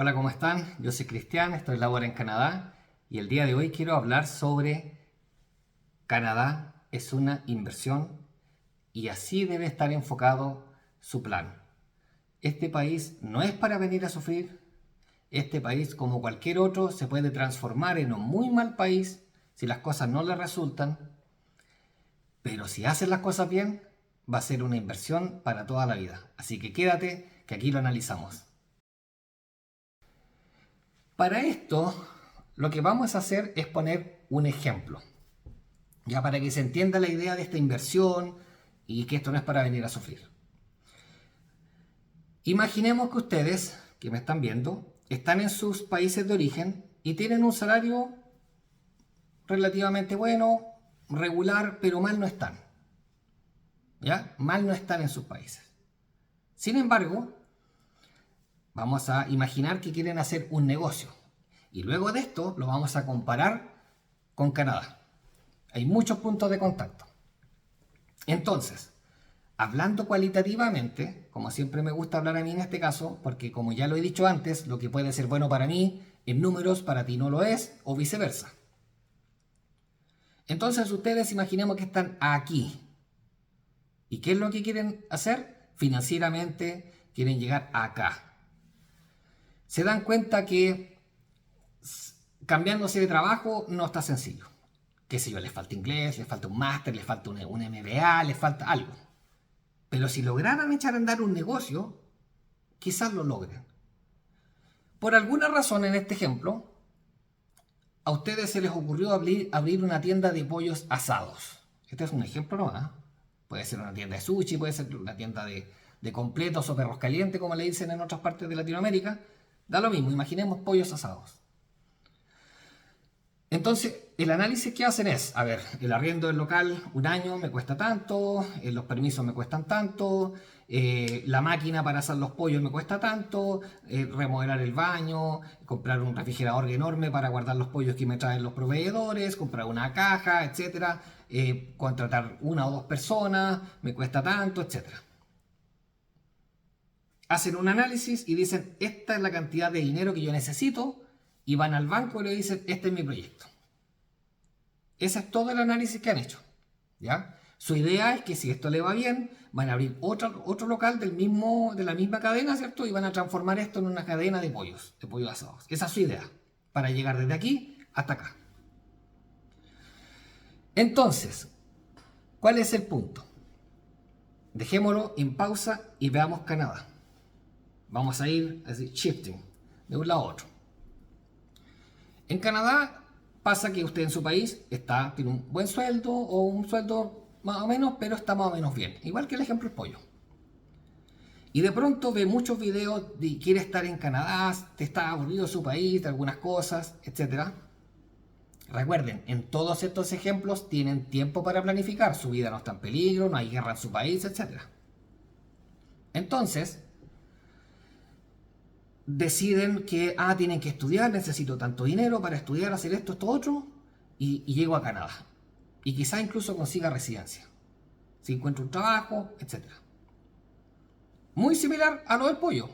Hola, ¿cómo están? Yo soy Cristian, estoy labor en Canadá y el día de hoy quiero hablar sobre Canadá es una inversión y así debe estar enfocado su plan. Este país no es para venir a sufrir. Este país, como cualquier otro, se puede transformar en un muy mal país si las cosas no le resultan, pero si haces las cosas bien, va a ser una inversión para toda la vida. Así que quédate, que aquí lo analizamos. Para esto, lo que vamos a hacer es poner un ejemplo, ya para que se entienda la idea de esta inversión y que esto no es para venir a sufrir. Imaginemos que ustedes, que me están viendo, están en sus países de origen y tienen un salario relativamente bueno, regular, pero mal no están. ¿Ya? Mal no están en sus países. Sin embargo, vamos a imaginar que quieren hacer un negocio. Y luego de esto lo vamos a comparar con Canadá. Hay muchos puntos de contacto. Entonces, hablando cualitativamente, como siempre me gusta hablar a mí en este caso, porque como ya lo he dicho antes, lo que puede ser bueno para mí en números, para ti no lo es, o viceversa. Entonces ustedes imaginemos que están aquí. ¿Y qué es lo que quieren hacer? Financieramente quieren llegar acá. Se dan cuenta que cambiándose de trabajo no está sencillo. Qué sé yo, les falta inglés, les falta un máster, les falta un MBA, les falta algo. Pero si lograran echar a andar un negocio, quizás lo logren. Por alguna razón en este ejemplo, a ustedes se les ocurrió abrir una tienda de pollos asados. Este es un ejemplo nomás. Puede ser una tienda de sushi, puede ser una tienda de completos o perros calientes, como le dicen en otras partes de Latinoamérica. Da lo mismo, imaginemos pollos asados. Entonces, el análisis que hacen es, a ver, el arriendo del local un año me cuesta tanto, los permisos me cuestan tanto, la máquina para hacer los pollos me cuesta tanto, remodelar el baño, comprar un refrigerador enorme para guardar los pollos que me traen los proveedores, comprar una caja, etcétera, contratar una o dos personas, me cuesta tanto, etcétera. Hacen un análisis y dicen, esta es la cantidad de dinero que yo necesito, y van al banco y le dicen, este es mi proyecto. Ese es todo el análisis que han hecho, ¿ya? Su idea es que si esto le va bien, van a abrir otro local de la misma cadena, ¿cierto? Y van a transformar esto en una cadena de pollos asados. Esa es su idea, para llegar desde aquí hasta acá. Entonces, ¿cuál es el punto? Dejémoslo en pausa y veamos Canadá. Vamos a ir así, shifting, de un lado a otro. En Canadá pasa que usted en su país tiene un buen sueldo o un sueldo más o menos, pero está más o menos bien. Igual que el ejemplo del pollo. Y de pronto ve muchos videos de quiere estar en Canadá, te está aburrido su país, de algunas cosas, etc. Recuerden, en todos estos ejemplos tienen tiempo para planificar. Su vida no está en peligro, no hay guerra en su país, etc. Entonces, deciden que tienen que estudiar, necesito tanto dinero para estudiar, hacer esto otro, y llego a Canadá. Y quizá incluso consiga residencia, si encuentro un trabajo, etc. Muy similar a lo del pollo.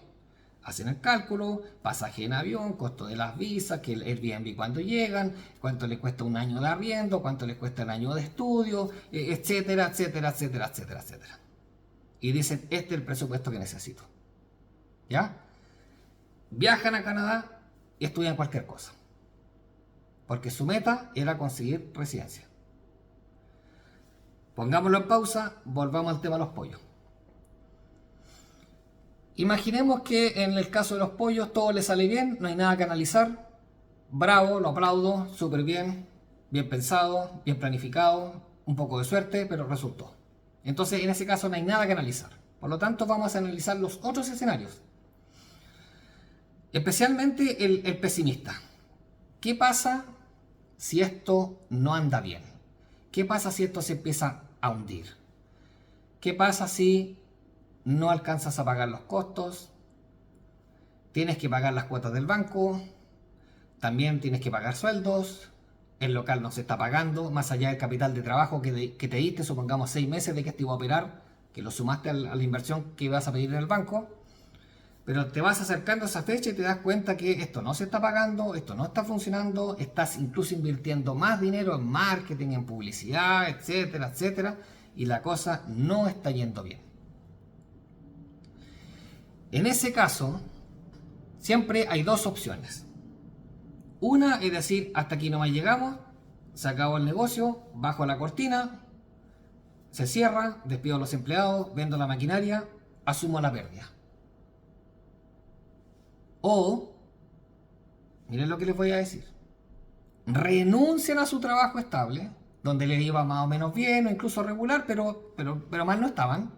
Hacen el cálculo, pasaje en avión, costo de las visas, que el Airbnb cuando llegan, cuánto les cuesta un año de arriendo, cuánto les cuesta el año de estudio, etcétera, etcétera, etcétera, etcétera, etcétera. Y dicen, este es el presupuesto que necesito. ¿Ya? Viajan a Canadá y estudian cualquier cosa. Porque su meta era conseguir residencia. Pongámoslo en pausa, volvamos al tema de los pollos. Imaginemos que en el caso de los pollos todo le sale bien, no hay nada que analizar. Bravo, lo aplaudo, súper bien, bien pensado, bien planificado, un poco de suerte, pero resultó. Entonces en ese caso no hay nada que analizar. Por lo tanto vamos a analizar los otros escenarios. Especialmente el pesimista. ¿Qué pasa si esto no anda bien? ¿Qué pasa si esto se empieza a hundir? ¿Qué pasa si no alcanzas a pagar los costos? Tienes que pagar las cuotas del banco, también tienes que pagar sueldos, el local no se está pagando, más allá del capital de trabajo que te diste, supongamos 6 meses de que esto iba a operar, que lo sumaste a la inversión que ibas a pedir en el banco. Pero te vas acercando a esa fecha y te das cuenta que esto no se está pagando, esto no está funcionando, estás incluso invirtiendo más dinero en marketing, en publicidad, etcétera, etcétera, y la cosa no está yendo bien. En ese caso, siempre hay dos opciones. Una es decir, hasta aquí nomás llegamos, se acabó el negocio, bajo la cortina, se cierra, despido a los empleados, vendo la maquinaria, asumo la pérdida. O, miren lo que les voy a decir, renuncian a su trabajo estable, donde les iba más o menos bien o incluso regular, pero mal no estaban,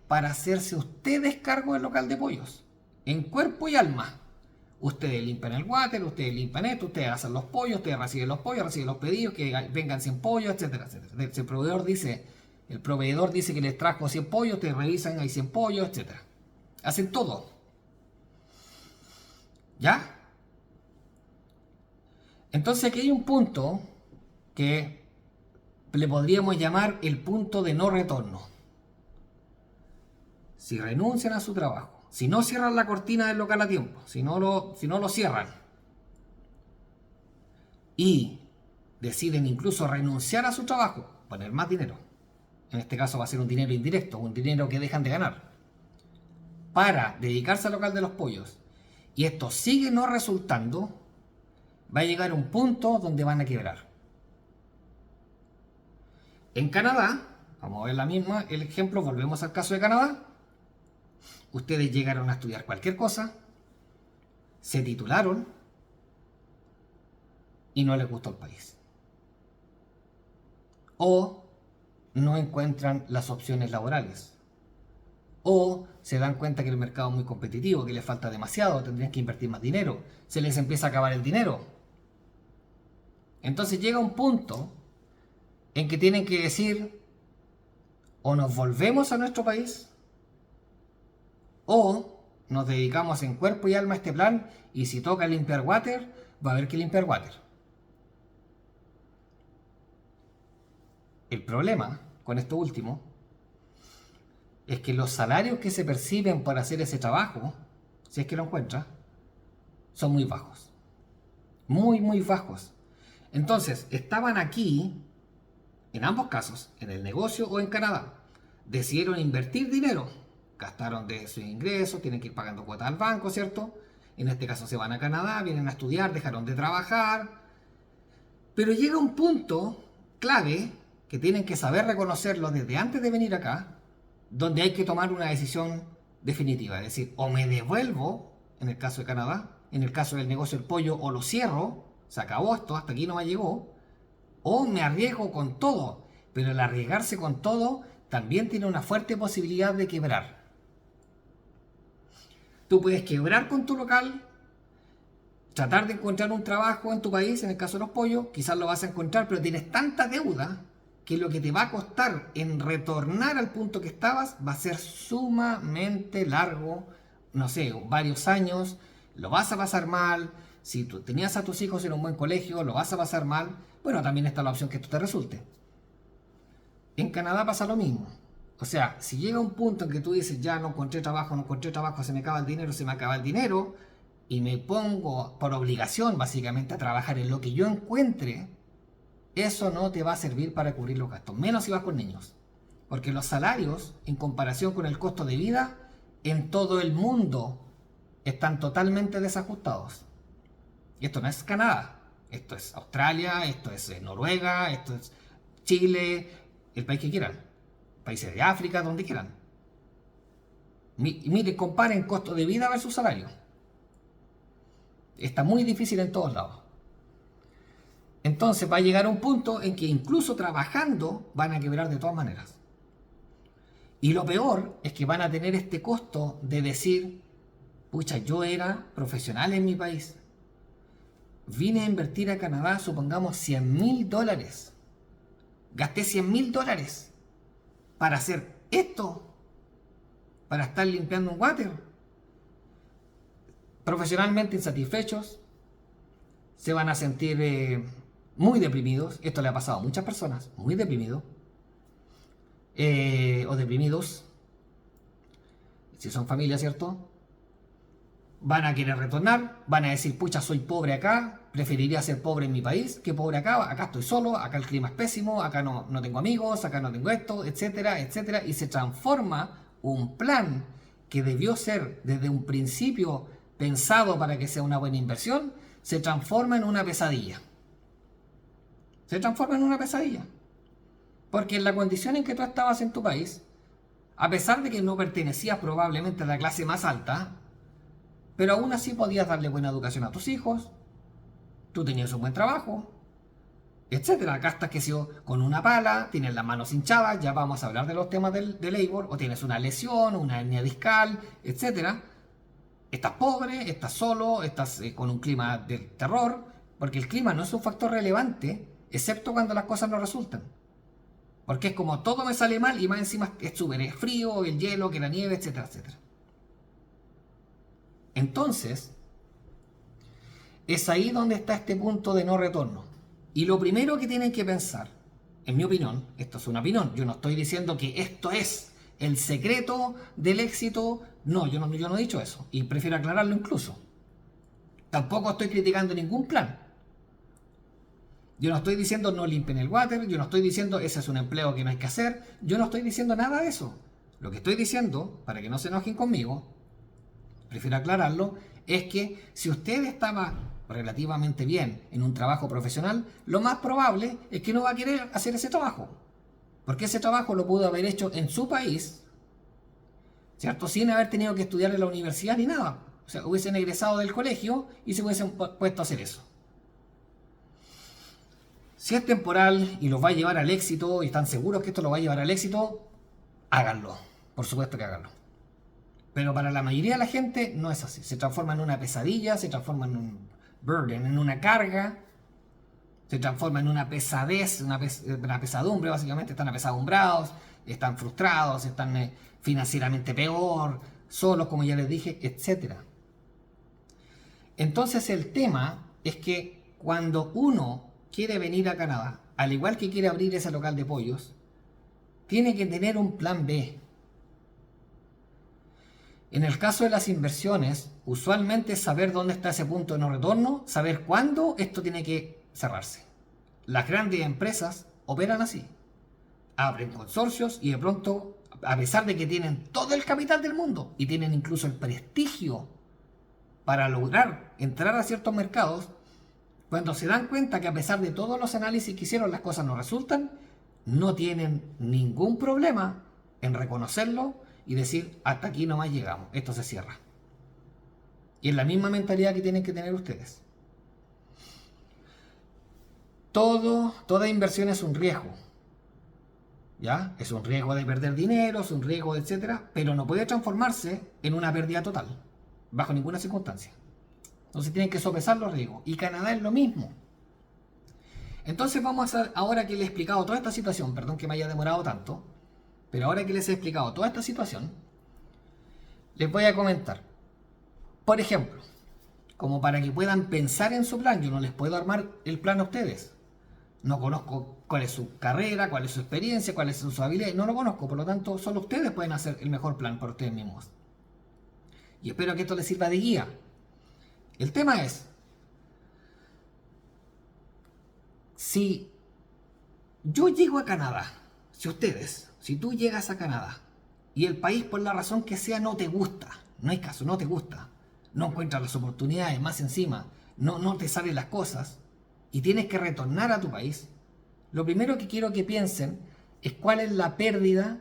para hacerse ustedes cargo del local de pollos, en cuerpo y alma. Ustedes limpian el water, ustedes limpian esto, ustedes hacen los pollos, ustedes reciben los pollos, reciben los pedidos, que vengan 100 pollos, etcétera, etcétera. El proveedor dice que les trajo 100 pollos, ustedes revisan, hay 100 pollos, etcétera. Hacen todo. ¿Ya? Entonces aquí hay un punto que le podríamos llamar el punto de no retorno. Si renuncian a su trabajo, si no cierran la cortina del local a tiempo, si no lo cierran y deciden incluso renunciar a su trabajo, poner más dinero, en este caso va a ser un dinero indirecto, un dinero que dejan de ganar, para dedicarse al local de los pollos, y esto sigue no resultando, va a llegar un punto donde van a quebrar. En Canadá, vamos a ver el ejemplo, volvemos al caso de Canadá. Ustedes llegaron a estudiar cualquier cosa, se titularon y no les gustó el país. O no encuentran las opciones laborales. O se dan cuenta que el mercado es muy competitivo, que les falta demasiado, tendrían que invertir más dinero, se les empieza a acabar el dinero. Entonces llega un punto en que tienen que decir, o nos volvemos a nuestro país, o nos dedicamos en cuerpo y alma a este plan, y si toca limpiar water, va a haber que limpiar water. El problema con esto último es que los salarios que se perciben por hacer ese trabajo, si es que lo encuentra, son muy bajos. Muy, muy bajos. Entonces, estaban aquí, en ambos casos, en el negocio o en Canadá, decidieron invertir dinero, gastaron de sus ingresos, tienen que ir pagando cuotas al banco, ¿cierto? En este caso se van a Canadá, vienen a estudiar, dejaron de trabajar, pero llega un punto clave que tienen que saber reconocerlo desde antes de venir acá, donde hay que tomar una decisión definitiva, es decir, o me devuelvo, en el caso de Canadá, en el caso del negocio del pollo, o lo cierro, se acabó esto, hasta aquí no me llegó, o me arriesgo con todo, pero el arriesgarse con todo también tiene una fuerte posibilidad de quebrar. Tú puedes quebrar con tu local, tratar de encontrar un trabajo en tu país, en el caso de los pollos, quizás lo vas a encontrar, pero tienes tanta deuda que lo que te va a costar en retornar al punto que estabas va a ser sumamente largo, no sé, varios años, lo vas a pasar mal. Si tú tenías a tus hijos en un buen colegio, lo vas a pasar mal. Bueno, también está la opción que esto te resulte. En Canadá pasa lo mismo. O sea, si llega un punto en que tú dices, ya no encontré trabajo, se me acaba el dinero, y me pongo por obligación básicamente a trabajar en lo que yo encuentre, eso no te va a servir para cubrir los gastos, menos si vas con niños. Porque los salarios, en comparación con el costo de vida, en todo el mundo están totalmente desajustados. Y esto no es Canadá, esto es Australia, esto es Noruega, esto es Chile, el país que quieran, países de África, donde quieran. Mire, comparen costo de vida versus salario. Está muy difícil en todos lados. Entonces va a llegar un punto en que incluso trabajando van a quebrar de todas maneras. Y lo peor es que van a tener este costo de decir, pucha, yo era profesional en mi país. Vine a invertir a Canadá, supongamos $100,000. Gasté $100,000 para hacer esto, para estar limpiando un water. Profesionalmente insatisfechos, se van a sentir muy deprimidos. Esto le ha pasado a muchas personas, muy deprimidos o deprimidos, si son familia, ¿cierto? van a querer retornar, van a decir, pucha, soy pobre acá, preferiría ser pobre en mi país que pobre acá, acá estoy solo, acá el clima es pésimo, acá no tengo amigos, acá no tengo esto, etcétera, etcétera, y se transforma un plan que debió ser desde un principio pensado para que sea una buena inversión, se transforma en una pesadilla. Se transforma en una pesadilla. Porque en la condición en que tú estabas en tu país, a pesar de que no pertenecías probablemente a la clase más alta, pero aún así podías darle buena educación a tus hijos, tú tenías un buen trabajo, etcétera. Acá estás, que si con una pala, tienes las manos hinchadas, ya vamos a hablar de los temas de labor, o tienes una lesión, una hernia discal, etcétera. Estás pobre, estás solo, estás con un clima de terror, porque el clima no es un factor relevante, excepto cuando las cosas no resultan. Porque es como todo me sale mal y más encima es súper frío, el hielo, que la nieve, etcétera, etcétera. Entonces, es ahí donde está este punto de no retorno. Y lo primero que tienen que pensar, en mi opinión, esto es una opinión, yo no estoy diciendo que esto es el secreto del éxito, no, yo no he dicho eso, y prefiero aclararlo incluso. Tampoco estoy criticando ningún plan. Yo no estoy diciendo no limpien el water, yo no estoy diciendo ese es un empleo que no hay que hacer, yo no estoy diciendo nada de eso. Lo que estoy diciendo, para que no se enojen conmigo, prefiero aclararlo, es que si usted estaba relativamente bien en un trabajo profesional, lo más probable es que no va a querer hacer ese trabajo. Porque ese trabajo lo pudo haber hecho en su país, ¿cierto? Sin haber tenido que estudiar en la universidad ni nada. O sea, hubiesen egresado del colegio y se hubiesen puesto a hacer eso. Si es temporal y los va a llevar al éxito y están seguros que esto lo va a llevar al éxito, háganlo. Por supuesto que háganlo. Pero para la mayoría de la gente no es así. Se transforma en una pesadilla, se transforma en un burden, en una carga, se transforma en una pesadez, una pesadumbre, básicamente. Están apesadumbrados, están frustrados, están financieramente peor, solos, como ya les dije, etc. Entonces el tema es que cuando uno quiere venir a Canadá, al igual que quiere abrir ese local de pollos, tiene que tener un plan B. En el caso de las inversiones, usualmente saber dónde está ese punto de no retorno, saber cuándo esto tiene que cerrarse. Las grandes empresas operan así. Abren consorcios y de pronto, a pesar de que tienen todo el capital del mundo y tienen incluso el prestigio para lograr entrar a ciertos mercados, cuando se dan cuenta que a pesar de todos los análisis que hicieron las cosas no resultan, no tienen ningún problema en reconocerlo y decir, hasta aquí nomás llegamos, esto se cierra. Y es la misma mentalidad que tienen que tener ustedes. Toda inversión es un riesgo. ¿Ya? Es un riesgo de perder dinero, es un riesgo de etcétera, pero no puede transformarse en una pérdida total, bajo ninguna circunstancia. Entonces tienen que sopesar los riesgos. Y Canadá es lo mismo. Entonces vamos a, ahora que les he explicado toda esta situación, perdón que me haya demorado tanto, pero ahora que les he explicado toda esta situación, les voy a comentar. Por ejemplo, como para que puedan pensar en su plan, yo no les puedo armar el plan a ustedes. No conozco cuál es su carrera, cuál es su experiencia, cuáles son sus habilidades, no lo conozco, por lo tanto, solo ustedes pueden hacer el mejor plan por ustedes mismos. Y espero que esto les sirva de guía. El tema es, si yo llego a Canadá, si tú llegas a Canadá y el país por la razón que sea no te gusta, no hay caso, no te gusta, no encuentras las oportunidades, más encima, no te salen las cosas y tienes que retornar a tu país, lo primero que quiero que piensen es cuál es la pérdida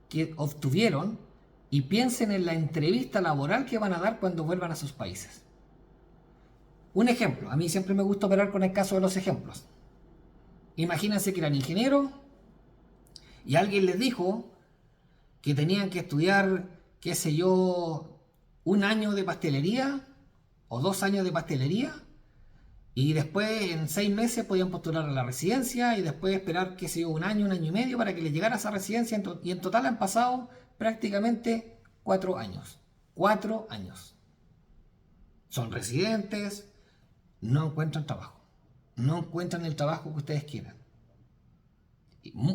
que obtuvieron y piensen en la entrevista laboral que van a dar cuando vuelvan a sus países. Un ejemplo, a mí siempre me gusta operar con el caso de los ejemplos. Imagínense que eran ingenieros y alguien les dijo que tenían que estudiar, qué sé yo, 1 año de pastelería o 2 años de pastelería y después en 6 meses podían postular a la residencia y después esperar, qué sé yo, 1 año, 1 año y medio para que les llegara esa residencia y en total han pasado prácticamente 4 años. 4 años. Son residentes, no encuentran trabajo. No encuentran el trabajo que ustedes quieran.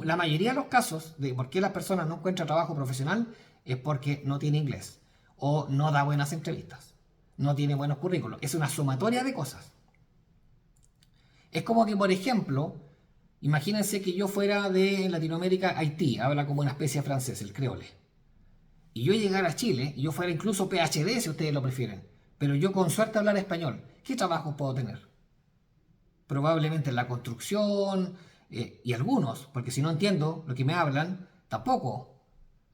La mayoría de los casos de por qué las personas no encuentran trabajo profesional es porque no tiene inglés o no da buenas entrevistas. no tiene buenos currículos. Es una sumatoria de cosas. Es como que, por ejemplo, imagínense que yo fuera de Latinoamérica, Haití, habla como una especie de francés, el creole. Y yo llegara a Chile, y yo fuera incluso PhD si ustedes lo prefieren, pero yo con suerte hablar español, ¿qué trabajos puedo tener? Probablemente en la construcción, y algunos, porque si no entiendo lo que me hablan, tampoco.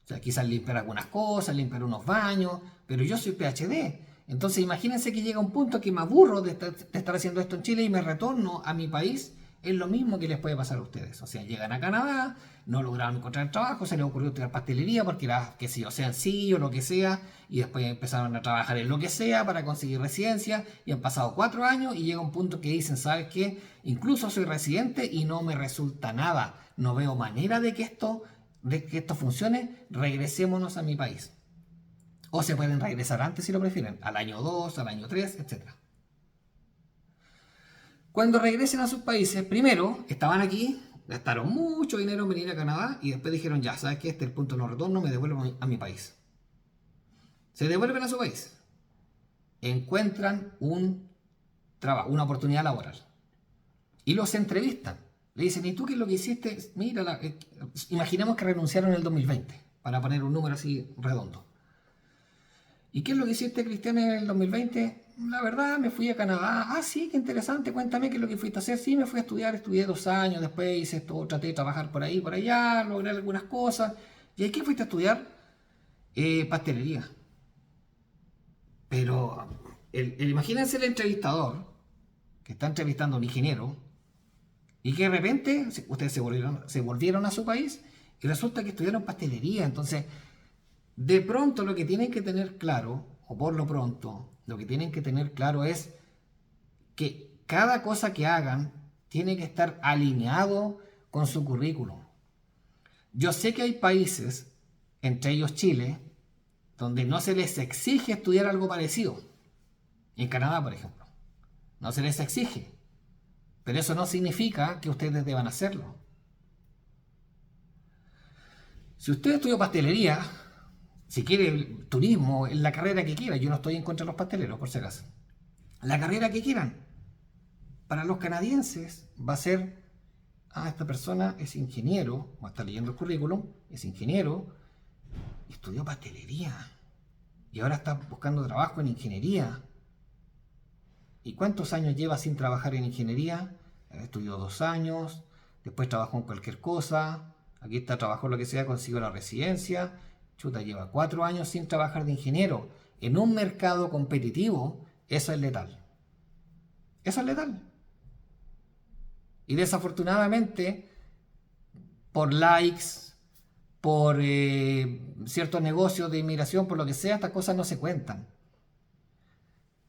O sea, quizás limpiar algunas cosas, limpiar unos baños, pero yo soy PhD. Entonces imagínense que llega un punto que me aburro de estar haciendo esto en Chile y me retorno a mi país. Es lo mismo que les puede pasar a ustedes. O sea, llegan a Canadá, no lograron encontrar trabajo, se les ocurrió estudiar pastelería porque era, que sé yo, sencillo, lo que sea, y después empezaron a trabajar en lo que sea para conseguir residencia, y han pasado 4 años y llega un punto que dicen, ¿sabes qué? Incluso soy residente y no me resulta nada. No veo manera de que esto funcione, regresémonos a mi país. O se pueden regresar antes si lo prefieren, al año 2, al año 3, etc. Cuando regresen a sus países, primero estaban aquí, gastaron mucho dinero en venir a Canadá y después dijeron, ya, ¿sabes qué? Este es el punto de no retorno, me devuelvo a mi país. Se devuelven a su país, encuentran un trabajo, una oportunidad laboral y los entrevistan. Le dicen, ¿y tú qué es lo que hiciste? Mira, imaginemos que renunciaron en el 2020, para poner un número así redondo. ¿Y qué es lo que hiciste, Cristian, en el 2020? La verdad, me fui a Canadá. Ah, sí, qué interesante. Cuéntame qué es lo que fuiste a hacer. Sí, me fui a estudiar, estudié 2 años, después hice esto, traté de trabajar por ahí, por allá, logré algunas cosas. ¿Y ahí qué fuiste a estudiar? Pastelería. Pero imagínense el entrevistador que está entrevistando a un ingeniero y que de repente ustedes se volvieron a su país y resulta que estudiaron pastelería. Entonces, de pronto lo que tienen que tener claro, o por lo pronto, lo que tienen que tener claro es que cada cosa que hagan tiene que estar alineado con su currículum. Yo sé que hay países, entre ellos Chile, donde no se les exige estudiar algo parecido. En Canadá, por ejemplo, no se les exige. Pero eso no significa que ustedes deban hacerlo. Si usted estudió pastelería, si quiere turismo, en la carrera que quiera, yo no estoy en contra de los pasteleros, por si acaso. La carrera que quieran. Para los canadienses va a ser, esta persona es ingeniero, o está leyendo el currículum, es ingeniero, estudió pastelería y ahora está buscando trabajo en ingeniería. ¿Y cuántos años lleva sin trabajar en ingeniería? Estudió 2 años, después trabajó en cualquier cosa, aquí está, trabajó lo que sea, consiguió la residencia, chuta, lleva 4 años sin trabajar de ingeniero. En un mercado competitivo, eso es letal. Eso es letal. Y desafortunadamente, por likes, por ciertos negocios de inmigración, por lo que sea, estas cosas no se cuentan.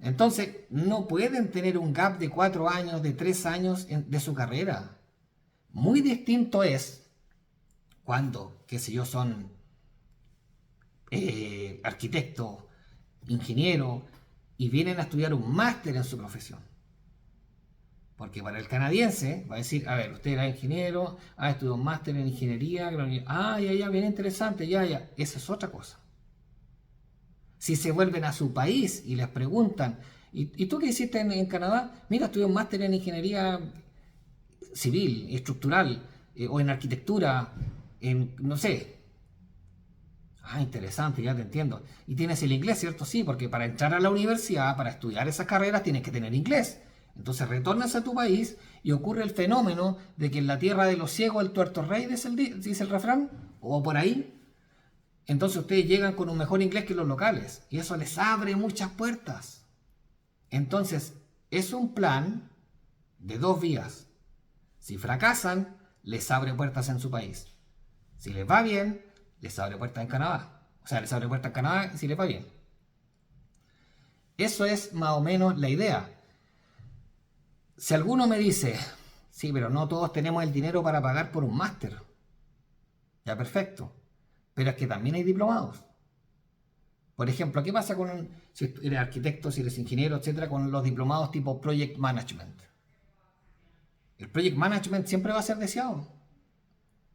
Entonces, no pueden tener un gap de 4 años, de 3 años de su carrera. Muy distinto es cuando, qué sé yo, son arquitectos, ingenieros, y vienen a estudiar un máster en su profesión. Porque para el canadiense va a decir, a ver, usted era ingeniero, estudió un máster en ingeniería, ya, bien interesante, ya, esa es otra cosa. Si se vuelven a su país y les preguntan, ¿y tú qué hiciste en Canadá? Mira, estudié un máster en ingeniería civil, estructural, o en arquitectura, no sé. Interesante, ya te entiendo. Y tienes el inglés, ¿cierto? Sí, porque para entrar a la universidad, para estudiar esas carreras, tienes que tener inglés. Entonces retornas a tu país y ocurre el fenómeno de que en la tierra de los ciegos el tuerto rey, dice el refrán, o por ahí. Entonces ustedes llegan con un mejor inglés que los locales y eso les abre muchas puertas. Entonces es un plan de 2 vías. Si fracasan, les abre puertas en su país. Si les va bien, les abre puertas en Canadá. O sea, les abre puertas en Canadá si les va bien. Eso es más o menos la idea. Si alguno me dice, sí, pero no todos tenemos el dinero para pagar por un máster. Ya, perfecto. Pero es que también hay diplomados. Por ejemplo, ¿qué pasa si eres arquitecto, si eres ingeniero, etcétera, con los diplomados tipo Project Management? El Project Management siempre va a ser deseado.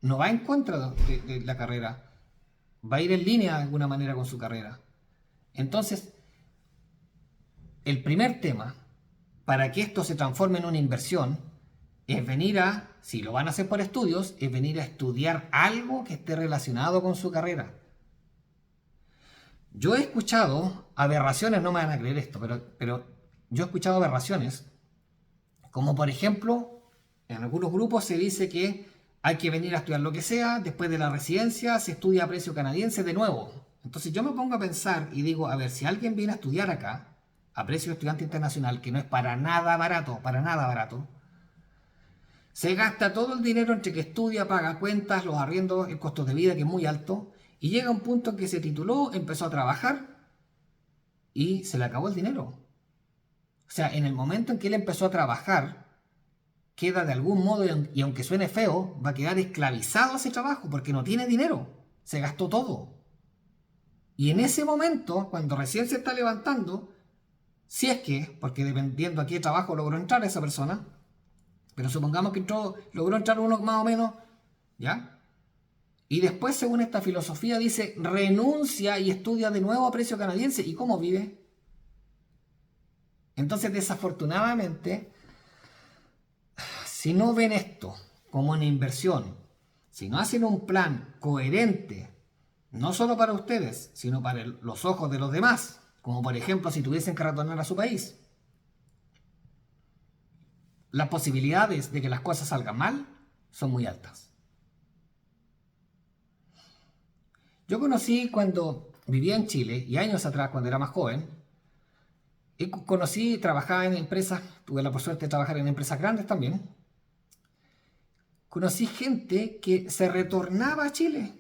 No va en contra de la carrera. Va a ir en línea de alguna manera con su carrera. Entonces, el primer tema para que esto se transforme en una inversión es venir a, si lo van a hacer por estudios, es venir a estudiar algo que esté relacionado con su carrera. Yo he escuchado aberraciones, no me van a creer esto, pero yo he escuchado aberraciones, como por ejemplo, en algunos grupos se dice que hay que venir a estudiar lo que sea, después de la residencia se estudia a precio canadiense de nuevo. Entonces yo me pongo a pensar y digo, a ver, si alguien viene a estudiar acá, a precio de estudiante internacional, que no es para nada barato, se gasta todo el dinero entre que estudia, paga cuentas, los arriendos, el costo de vida que es muy alto, y llega un punto en que se tituló, empezó a trabajar y se le acabó el dinero. O sea, en el momento en que él empezó a trabajar, queda de algún modo, y aunque suene feo, va a quedar esclavizado a ese trabajo porque no tiene dinero, se gastó todo. Y en ese momento, cuando recién se está levantando, si es que, porque dependiendo a qué trabajo logró entrar esa persona, pero supongamos que logró entrar uno más o menos, ¿ya? Y después, según esta filosofía, dice, renuncia y estudia de nuevo a precio canadiense. ¿Y cómo vive? Entonces, desafortunadamente, si no ven esto como una inversión, si no hacen un plan coherente, no solo para ustedes, sino para los ojos de los demás, como por ejemplo si tuviesen que retornar a su país, las posibilidades de que las cosas salgan mal son muy altas. Yo conocí cuando vivía en Chile, y años atrás, cuando era más joven, trabajaba en empresas, tuve la suerte de trabajar en empresas grandes también. Conocí gente que se retornaba a Chile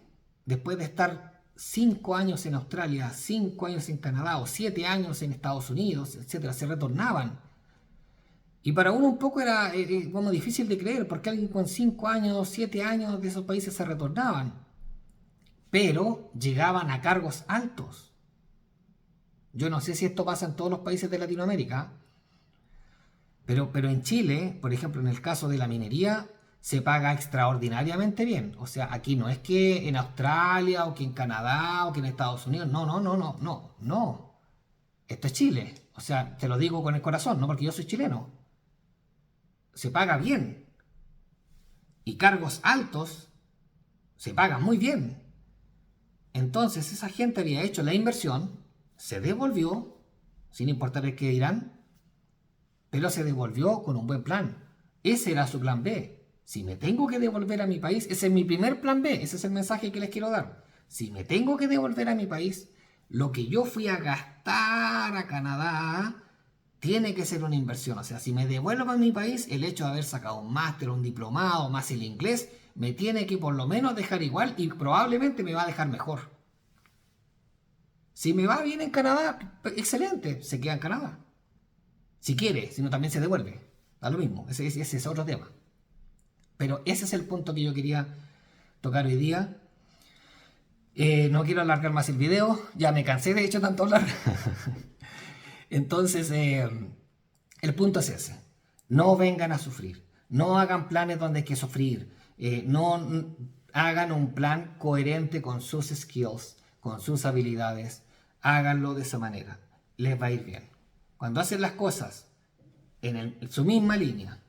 después de estar 5 años en Australia, 5 años en Canadá o 7 años en Estados Unidos, etcétera. Se retornaban. Y para uno un poco era como difícil de creer, porque alguien con 5 años, 7 años de esos países se retornaban. Pero llegaban a cargos altos. Yo no sé si esto pasa en todos los países de Latinoamérica, pero en Chile, por ejemplo, en el caso de la minería, se paga extraordinariamente bien. O sea, aquí no es que en Australia o que en Canadá o que en Estados Unidos. No. Esto es Chile. O sea, te lo digo con el corazón, no porque yo soy chileno. Se paga bien. Y cargos altos se pagan muy bien. Entonces esa gente había hecho la inversión, se devolvió, sin importar el que dirán, pero se devolvió con un buen plan. Ese era su plan B. Si me tengo que devolver a mi país, ese es mi primer plan B, ese es el mensaje que les quiero dar. Si me tengo que devolver a mi país, lo que yo fui a gastar a Canadá tiene que ser una inversión. O sea, si me devuelvo a mi país, el hecho de haber sacado un máster, un diplomado, más el inglés, me tiene que por lo menos dejar igual y probablemente me va a dejar mejor. Si me va bien en Canadá, excelente, se queda en Canadá. Si quiere, si no también se devuelve. Da lo mismo, ese es otro tema. Pero ese es el punto que yo quería tocar hoy día. No quiero alargar más el video, ya me cansé de hecho tanto hablar. Entonces, el punto es ese. No vengan a sufrir. No hagan planes donde hay que sufrir. No hagan un plan coherente con sus skills, con sus habilidades. Háganlo de esa manera. Les va a ir bien. Cuando hacen las cosas en su misma línea,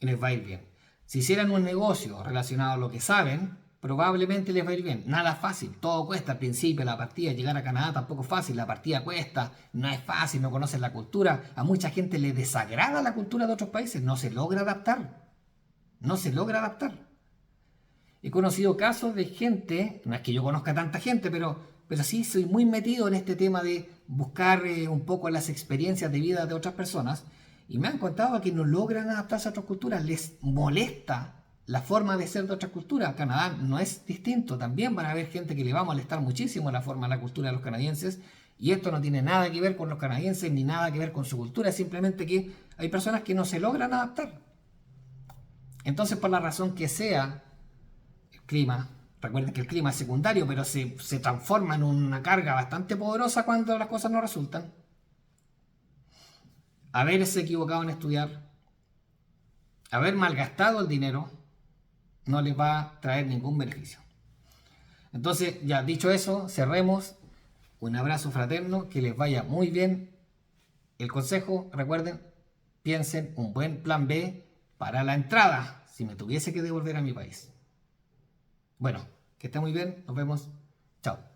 les va a ir bien. Si hicieran un negocio relacionado a lo que saben, probablemente les va a ir bien. Nada fácil, todo cuesta al principio, la partida, llegar a Canadá tampoco es fácil, la partida cuesta, no es fácil, no conocen la cultura, a mucha gente le desagrada la cultura de otros países, no se logra adaptar, no se logra adaptar. He conocido casos de gente, no es que yo conozca tanta gente, pero sí soy muy metido en este tema de buscar un poco las experiencias de vida de otras personas, y me han contado que no logran adaptarse a otras culturas, les molesta la forma de ser de otras culturas. Canadá no es distinto, también van a haber gente que le va a molestar muchísimo la forma, la cultura de los canadienses, y esto no tiene nada que ver con los canadienses ni nada que ver con su cultura, es simplemente que hay personas que no se logran adaptar. Entonces, por la razón que sea, el clima, recuerden que el clima es secundario, pero se transforma en una carga bastante poderosa cuando las cosas no resultan. Haberse equivocado en estudiar, haber malgastado el dinero, no les va a traer ningún beneficio. Entonces, ya dicho eso, cerremos. Un abrazo fraterno, que les vaya muy bien el consejo, recuerden, piensen un buen plan B para la entrada, si me tuviese que devolver a mi país. Bueno, que esté muy bien, nos vemos, chao.